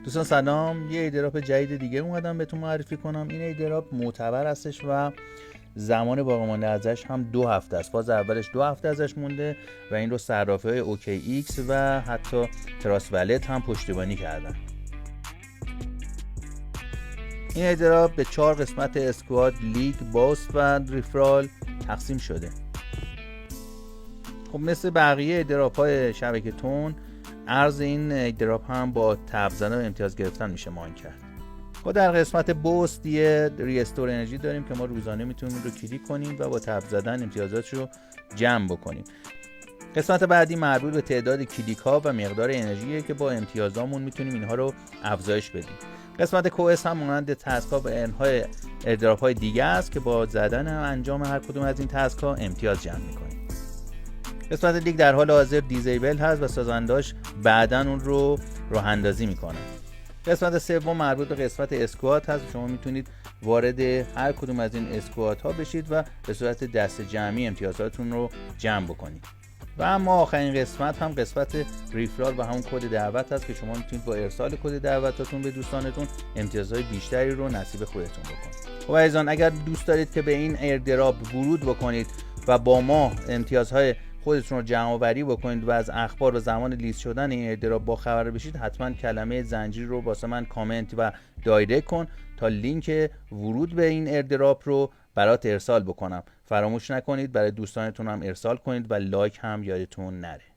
دوستان سلام، یه ایردراپ جدید دیگه اومدم بهتون معرفی کنم. این ایردراپ معتبر هستش و زمان باقی مانده ازش هم 2 هفته است. فاز اولش 2 هفته ازش مونده و این رو صرافی‌های اوکی ایکس و حتی تراس ولت هم پشتیبانی کردن. این ایردراپ به 4 قسمت اسکواد، لیگ، باست و ریفرال تقسیم شده. خب مثل بقیه ایردراپ‌های شبکه تون، ارز این ایردراپ هم با تب زدن و امتیاز گرفتن میشه مان کرد. ما در قسمت بوست یه ریستور انرژی داریم که ما روزانه میتونیم رو کلیک کنیم و با تب زدن امتیازات رو جمع بکنیم. قسمت بعدی مربوط به تعداد کلیک ها و مقدار انرژیه که با امتیازامون میتونیم اینها رو افزایش بدیم. قسمت کوئس هم مانند تسک ها و انهای ایردراپ های دیگه است که با زدن انجام هر کدوم از این تسک ها امتیاز جمع میکنیم. قسمت لیگ در حال حاضر دیزیبل هست و سازنداش بعداً اون رو راه اندازی میکنن. قسمت سوم مربوط به قسمت اسکوات هست. شما میتونید وارد هر کدوم از این اسکوات ها بشید و به صورت دست جمعی امتیازاتون رو جمع بکنید. و اما آخرین قسمت هم قسمت ریفرال و همون کد دعوت هست که شما میتونید با ارسال کد دعوتاتون به دوستانتون امتیازهای بیشتری رو نصیب خودتون بکنید. خب عزیزان، اگر دوست دارید که به این ایردراپ ورود بکنید و با ما امتیازهای خودتون رو جمع آوری بکنید و از اخبار و زمان لیست شدن این ایردراپ با خبر بشید، حتما کلمه زنجیر رو واسه من کامنت و دایرکت کن تا لینک ورود به این ایردراپ رو برات ارسال بکنم. فراموش نکنید برای دوستانتون هم ارسال کنید و لایک هم یادتون نره.